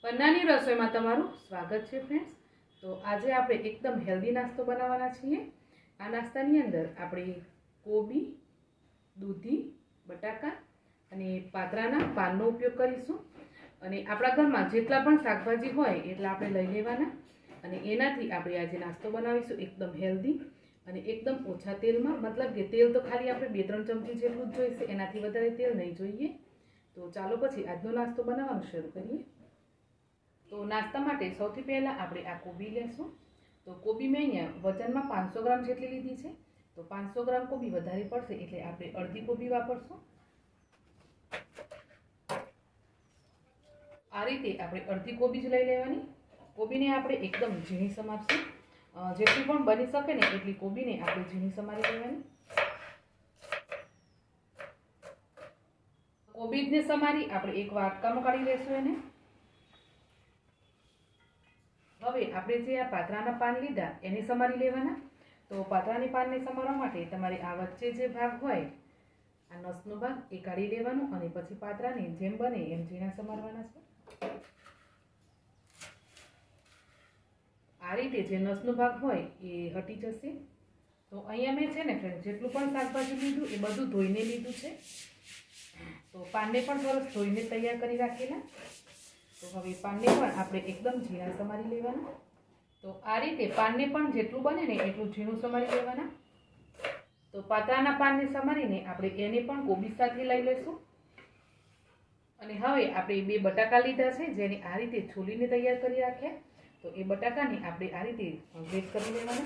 પન્નાની રસોઈમાં તમારું સ્વાગત છે ફ્રેન્ડ્સ। તો આજે આપણે એકદમ હેલ્ધી નાસ્તો બનાવવાના છીએ। આ નાસ્તાની અંદર આપણે કોબી, દૂધી, બટાકા અને પાત્રાના પાનનો ઉપયોગ કરીશું। અને આપણા ઘરમાં જેટલા પણ શાકભાજી હોય એટલા આપણે લઈ લેવાના અને એનાથી આપણે આજે નાસ્તો બનાવીશું એકદમ હેલ્ધી અને એકદમ ઓછા તેલમાં। મતલબ કે તેલ તો ખાલી આપણે 2-3 ચમચી જેટલું જ જોઈશે, એનાથી વધારે તેલ નહીં જોઈએ। તો ચાલો પછી આજનો નાસ્તો બનાવવાનું શરૂ કરીએ। तो नास्ता माटे सौथी पहला आपणे आ कोबी लेशुं। तो कोबी में अहींया वजन में 500 ग्राम जेटली लीधी छे। तो 500 ग्राम कोबी वधारे पड़शे एटले आपणे अर्धी कोबी वापरशुं। आ रीते आपणे अर्धी कोबी ज लई लेवानी। कोबी ने आपणे एकदम झीणी समारशुं। जेटली पण बनी शके ने एटली कोबी ने आपणे झीणी समारी लेवानी। कोबी ने समारी आपणे एक वाटकामां काढी लेशुं एने। હવે આપણે જે આ પાત્રાના પાન લીધા એને સમારી લેવાના। તો પાત્રાની પાનને સમારવા માટે તમારે આ વચ્ચે જે ભાગ હોય આ નસનો ભાગ એ કાઢી લેવાનો અને પછી પાત્રાને જેમ બને એમ ઝીણા સમારવાના છે। આ રીતે જે નસનો ભાગ હોય એ હટી જશે। તો અહીંયા મેં છે ને ફ્રેન્ડ જેટલું પણ શાકભાજી લીધું એ બધું ધોઈને લીધું છે। તો પાનને પણ સરસ ધોઈને તૈયાર કરી રાખેલા। तो हवे पान ने पण आपणे एकदम झीणा समारी लेवाना। तो आ रीते पान ने पण जेटलुं बने ने एटलुं झीणुं समारी लेवाना। तो पात्राना पान ने समारीने आपणे एने पण कोबी साथे लई लेशुं। अने हवे आपणे 2 बटाका लीधा छे जेने आ रीते छोलीने तैयार करी राख्या। तो ए बटाकाने आपणे आ रीते ग्रेट करी लेवाना।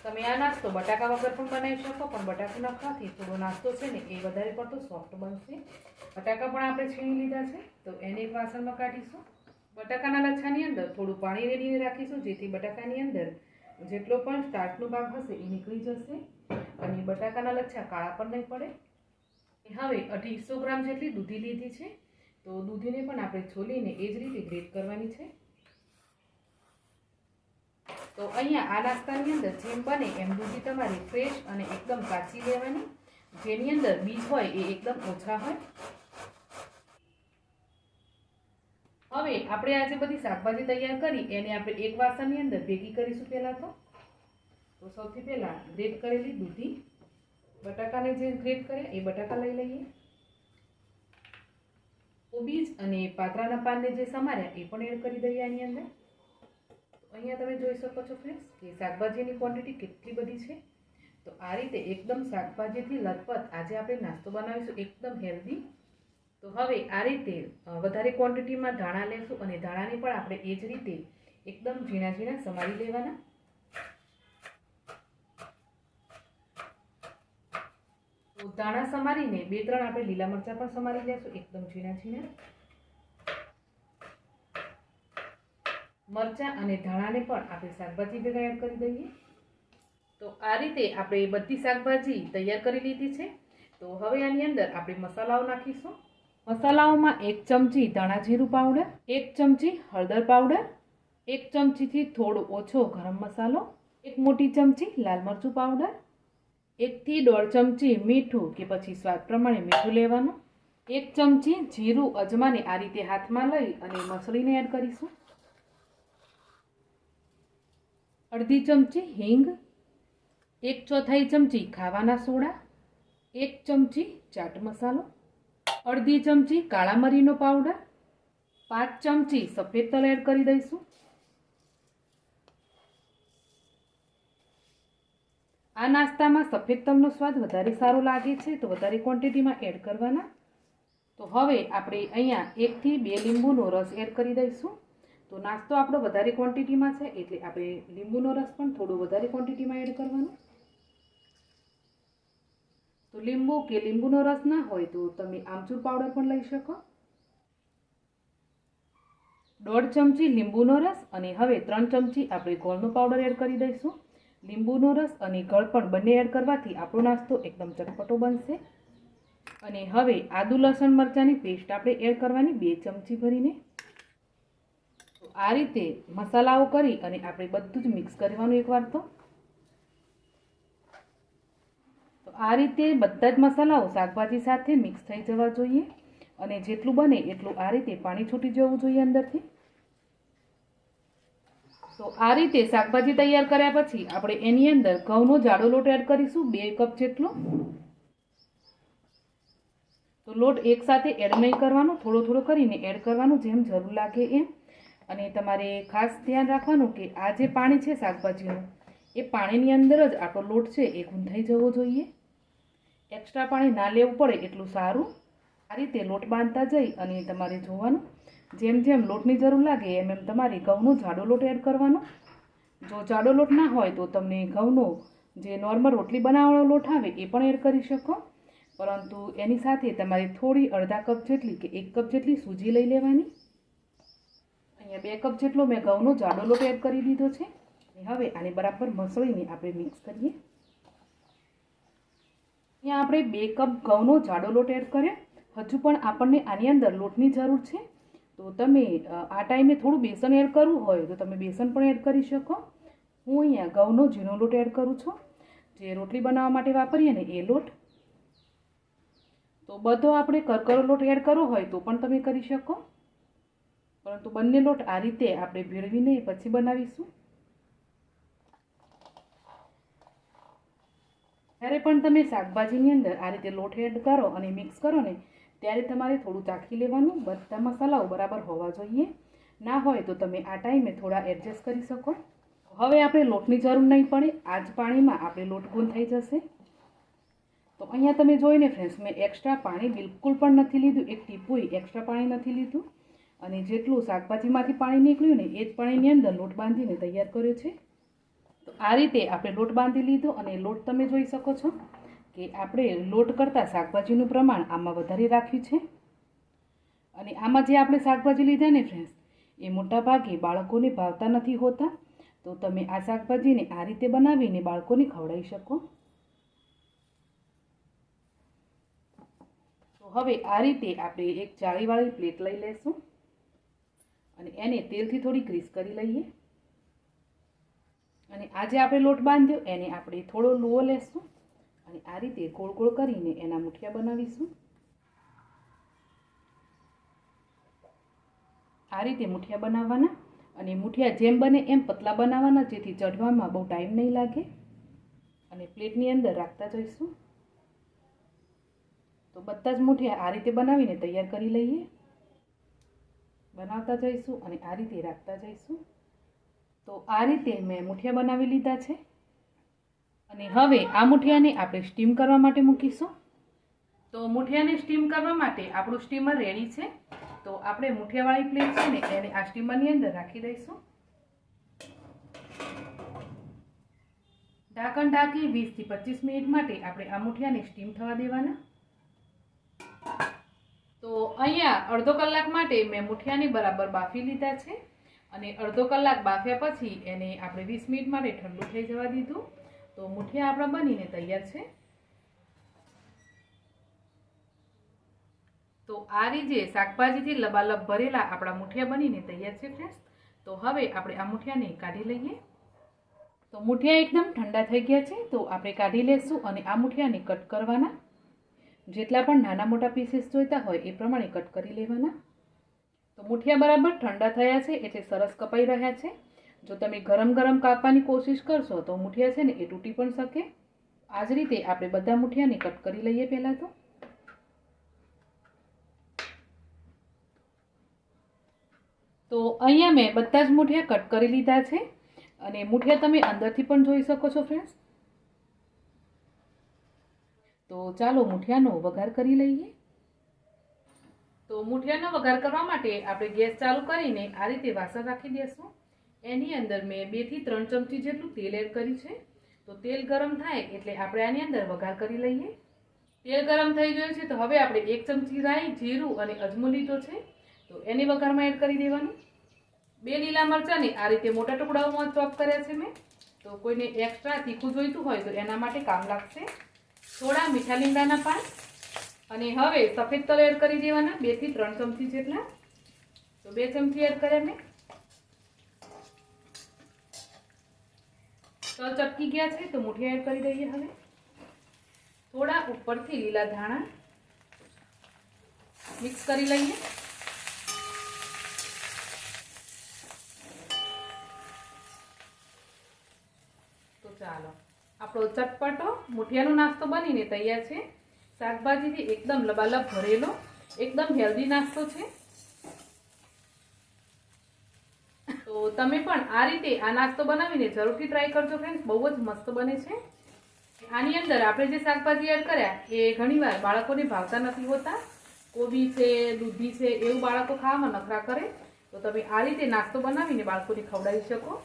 तमे आ नास्तो बटाका वगर पण बनावी शको, पण बटाका नाखवाथी थोड़ो नास्तो छे ने ए वधारे पड़तो सॉफ्ट बनशे। बटाका पण आपणे छीणी लीधा छे तो एने एक वासणमां काढीशुं। बटाकाना लच्छानी अंदर थोड़ुं पाणी रेડીને રાખીશું જેથી બટાકાની અંદર જેટલો પણ સ્ટાર્ચનો ભાગ હશે એ નીકળી જશે અને બટાકાના લચ્છા કાળા પણ નહીં પડે। હવે 250 ગ્રામ જેટલી દૂધી લીધી છે। તો દૂધીને પણ આપણે છોલીને એ જ રીતે ગ્રેટ કરવાની છે। तो अहींया आ नाસ્તાની અંદર જેમ બને એમ દૂધી તમારે ફ્રેશ અને એકદમ કાચી લેવાની, જેની અંદર બીજ હોય એ એકદમ ઓછા હોય। હવે આપણે આજે બધી શાકભાજી તૈયાર કરી એને આપણે એક વાસણની અંદર ભેગી કરીશું। પહેલા તો સૌથી પહેલા ગ્રેટ કરેલી દૂધી, બટાકાને જે ગ્રેટ કર્યા એ બટાકા લઈ લઈએ। કોબીજ અને પાત્રાના પાનને જે સમાર્યા એ પણ એડ કરી દઈએ આની અંદર। અહીંયા તમે જોઈ શકો છો ફ્રેન્ડ્સ કે શાકભાજીની ક્વોન્ટિટી કેટલી બધી છે। તો આ રીતે એકદમ શાકભાજીથી લથપથ આજે આપણે નાસ્તો બનાવીશું એકદમ હેલ્ધી। तो हवे आ रीते वधारे क्वॉंटिटी में धाणा लेशुं अने धाणाने पण आपणे ए ज रीते एकदम झीणा झीणा समारी लेवाना। तो धाणा समारीने 2-3 आपणे लीला मरचा पण समारी लेशुं एकदम झीणा झीणा। मरचा अने धाणाने पण आपणे शाकभाजी भेगा एड करी दઈએ। तो आ रीते आपणे बधी शाकभाजी तैयार करी लीधी छे। तो हवे आनी अंदर आपणे मसालाओ नाखीशुं। मसालाओं में 1 चमची धाणा जीरु पाउडर, 1 चमची हळदर पाउडर, 1 चमची थी थोड़ो ओछो गरम मसालो, 1 मोटी चमची लाल मरचुं पाउडर, 1 થી 1.5 चमची मीठुं के पछी स्वाद प्रमाणे मीठुं लेवानुं, 1 चमची जीरु अजमाने आ रीते हाथमां लई अने मसळीने एड करीशुं, अर्धी चमची हींग, 1/4 चमची खावाना सोडा, 1 चमची चाट मसालो, अर्धी चमची काळा मरीनो पाउडर, 5 चमची सफेद तल एड करी दईशुं। आ नास्ता में सफेद तलनो स्वाद वधारे सारो लागे छे तो वधारे क्वॉंटिटी में एड करवाना। तो हवे आपणे अहींया 1 થી 2 લીંબુનો रस एड करी दईशुं। तो नास्तो आपणो वधारे क्वॉंटिटी में छे एटले आपणे લીંબુનો रस पण थोड़ो वधारे क्वॉंटिटी में एड करवानो। तो લીંબુ के લીંબુનો रस ना होय तो तमे आमचूर पाउडर पण लई शको। 1.5 चमची લીંબુનો रस अने हवे 3 चमची आपणे गोळनो पाउडर एड करी दईशुं। લીંબુનો रस अने गळ पण बंने एड करवाथी आपणो नास्तो एकदम चटपटो बनशे। अने हवे आदु लसण मरचानी पेस्ट आपणे एड करवानी 2 चमची भरीने। तो आ रीते मसालाओ करी अने आपणे बधुं ज मिक्स करवानुं एकवार। तो आ रीते बधा ज मसालाओ शाकभाजी साथे मिक्स थई जवा जोईए અને જેટલું બને એટલું આ રીતે પાણી છૂટી જવું જોઈએ અંદરથી. તો આ રીતે શાકભાજી તૈયાર કર્યા પછી આપણે એની અંદર ઘઉંનો જાડો લોટ એડ કરીશું 2 કપ જેટલો. તો લોટ એકસાથે એડ નહીં કરવાનો, થોડો થોડો કરીને એડ કરવાનું જેમ જરૂર લાગે એમ. અને તમારે ખાસ ધ્યાન રાખવાનું કે આ જે પાણી છે શાકભાજીનું એ પાણીની અંદર જ આપણો લોટ છે એ ગૂંથાઈ જવો જોઈએ. એક્સ્ટ્રા પાણી ના લેવું પડે એટલું સારું. આ રીતે લોટ બાંધતા જઈ અને તમારે જોવાનું જેમ જેમ લોટની જરૂર લાગે એમ એમ તમારે ઘઉંનો જાડો લોટ એડ કરવાનો. જો જાડો લોટ ના હોય તો તમને ઘઉંનો જે નોર્મલ રોટલી બનાવવાનો લોટ આવે એ પણ એડ કરી શકો, પરંતુ એની સાથે તમારે થોડી અડધા કપ જેટલી કે 1 કપ જેટલી સૂજી લઈ લેવાની. અહીંયા 2 કપ જેટલો મેં ઘઉંનો જાડો લોટ એડ કરી દીધો છે. હવે આને બરાબર મસળીને આપણે મિક્સ કરીએ. અહીંયા આપણે 2 કપ ઘઉંનો જાડો લોટ એડ કર્યો. હજુ પણ આપણને આની અંદર લોટની જરૂર છે, તો તમે આ ટાઈમે થોડું બેસન એડ કરવું હોય તો તમે બેસન પણ એડ કરી શકો. હું અહીંયા ઘઉંનો ઝીણો લોટ એડ કરું છું, જે રોટલી બનાવવા માટે વાપરીએ ને એ લોટ. તો બધો આપણે કરકરો લોટ એડ કરવો હોય તો પણ તમે કરી શકો, પરંતુ બંને લોટ આ રીતે આપણે ભેળવીને પછી બનાવીશું. જ્યારે પણ તમે શાકભાજીની અંદર આ રીતે લોટ એડ કરો અને મિક્સ કરો ને ત્યારે તમારે થોડું ચાખી લેવાનું. બધા મસાલાઓ બરાબર હોવા જોઈએ. ના હોય તો તમે આ ટાઈમે થોડા એડજસ્ટ કરી શકો. હવે આપણે લોટની જરૂર નહીં પડે, આ જ પાણીમાં આપણે લોટ ગૂંથાઈ જશે. તો અહીંયા તમે જોઈને ફ્રેન્ડ્સ મેં એક્સ્ટ્રા પાણી બિલકુલ પણ નથી લીધું, એક ટીપું એક્સ્ટ્રા પાણી નથી લીધું. અને જેટલું શાકભાજીમાંથી પાણી નીકળ્યું ને એ જ પાણીની અંદર લોટ બાંધીને તૈયાર કર્યો છે. તો આ રીતે આપણે લોટ બાંધી લીધો અને લોટ તમે જોઈ શકો છો કે આપણે લોટ કરતાં શાકભાજીનું પ્રમાણ આમાં વધારે રાખ્યું છે. અને આમાં જે આપણે શાકભાજી લીધા ને ફ્રેન્ડ્સ એ મોટાભાગે બાળકોને ભાવતા નથી હોતા, તો તમે આ શાકભાજીને આ રીતે બનાવીને બાળકોને ખવડાવી શકો. તો હવે આ રીતે આપણે એક જાળીવાળી પ્લેટ લઈ લઈશું અને એને તેલથી થોડી ગ્રીસ કરી લઈએ. અને આજે આપણે લોટ બાંધ્યો એને આપણે થોડો લુઓ લેશું અને આ રીતે ગોળ ગોળ કરીને એના મુઠિયા બનાવીશું. આ રીતે મુઠિયા બનાવવાના અને મુઠિયા જેમ બને એમ પતલા બનાવવાના, જેથી ચઢવામાં બહુ ટાઈમ નહીં લાગે. અને પ્લેટની અંદર રાખતા જઈશું. તો બધા જ મુઠિયા આ રીતે બનાવીને તૈયાર કરી લઈએ. બનાવતા જઈશું અને આ રીતે રાખતા જઈશું. તો આ રીતે મેં મુઠિયા બનાવી લીધા છે. અને હવે આ મુઠિયાને આપણે સ્ટીમ કરવા માટે મૂકીશું. તો મુઠિયાને સ્ટીમ કરવા માટે આપણું સ્ટીમર રેડી છે. તો આપણે મુઠિયાવાળી પ્લેટ છે ને એને આ સ્ટીમરની અંદર રાખી દઈશું. ઢાંકણ ઢાંકી 20 થી 25 મિનિટ માટે આપણે આ મુઠિયાને સ્ટીમ થવા દેવાના. તો અહીંયા અડધો કલાક માટે મેં મુઠિયાને બરાબર બાફી લીધા છે. અને અડધો કલાક બાફ્યા પછી એને આપણે 20 મિનિટ માટે ઠંડુ થઈ જવા દીધું. તો મુઠિયા આપણા બનીને તૈયાર છે. તો આ રીતે શાકભાજીથી લબાલબ ભરેલા આપણા મુઠિયા બનીને તૈયાર છે ફ્રેન્ડ્સ. તો હવે આપણે આ મુઠિયાને કાઢી લઈએ. તો મુઠિયા એકદમ ઠંડા થઈ ગયા છે, તો આપણે કાઢી લઈશું અને આ મુઠિયાને કટ કરવાના. જેટલા પણ નાના મોટા પીસીસ જોઈતા હોય એ પ્રમાણે કટ કરી લેવાના. તો મુઠિયા બરાબર ઠંડા થયા છે એટલે સરસ કપાઈ રહ્યા છે. જો તમે ગરમ ગરમ કાપવાની કોશિશ કરશો તો મુઠિયા છે ને એ તૂટી પણ શકે. આ જ રીતે આપણે બધા મુઠિયાને કટ કરી લઈએ પહેલાં તો. તો અહીંયા મેં બધા જ મુઠિયા કટ કરી લીધા છે અને મુઠિયા તમે અંદરથી પણ જોઈ શકો છો ફ્રેન્ડ્સ. તો ચાલો મુઠિયાનો વઘાર કરી લઈએ. તો મુઠિયાનો વઘાર કરવા માટે આપણે ગેસ ચાલુ કરીને આ રીતે વાસણ રાખી દઈશું. એની અંદર મેં 2 થી 3 ચમચી જેટલું તેલ એડ કર્યું છે. તો તેલ ગરમ થાય એટલે આપણે આની અંદર વઘાર કરી લઈએ. તેલ ગરમ થઈ ગયું છે તો હવે આપણે 1 ચમચી રાઈ, જીરું અને અજમો લીધો છે. તો એની વઘારમાં એડ કરી દેવાનું. 2 લીલા મરચાંને આ રીતે મોટા ટુકડાઓમાં ચોપ કર્યા છે મેં. તો કોઈને એક્સ્ટ્રા તીખું જોઈતું હોય તો એના માટે કામ લાગશે. થોડા મીઠા લીમડાના પાન અને હવે સફેદ તલ એડ કરી દેવાના 2 થી 3 ચમચી જેટલા. તો 2 ચમચી એડ કર્યા મેં. તલ ચટકી ગયા છે તો મુઠિયા એડ કરી દઈએ. હવે થોડા ઉપરથી લીલા ધાણા મિક્સ કરી લઈએ. તો ચાલો આપણો ચટપટો મુઠિયાનો નાસ્તો બનીને તૈયાર છે. શાકભાજીથી એકદમ લબાલબ ભરેલો એકદમ હેલ્ધી નાસ્તો છે. તો તમે પણ આ રીતે આ નાસ્તો બનાવીને જરૂરથી ટ્રાય કરજો ફ્રેન્ડ્સ. બહુ જ મસ્ત બને છે. આની અંદર આપણે જે શાકભાજી એડ કર્યા એ ઘણીવાર બાળકોને ભાવતા નથી હોતા. કોબી છે, દૂધી છે, એવું બાળકો ખાવામાં નખરા કરે. તો તમે આ રીતે નાસ્તો બનાવીને બાળકોને ખવડાવી શકો.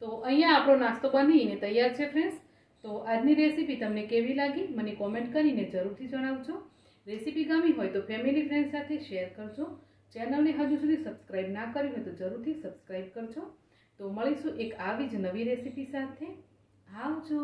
તો અહીંયા આપણો નાસ્તો બનીને તૈયાર છે ફ્રેન્ડ્સ. તો આજની રેસીપી તમને કેવી લાગી મને કોમેન્ટ કરીને જરૂરથી જણાવજો. રેસીપી ગમી હોય તો ફેમિલી ફ્રેન્ડ સાથે શેર કરજો. ચેનલને હજુ સુધી સબસ્ક્રાઈબ ના કરી હોય તો જરૂરથી સબસ્ક્રાઈબ કરજો. તો મળીશું એક આવી જ નવી રેસીપી સાથે. આવજો.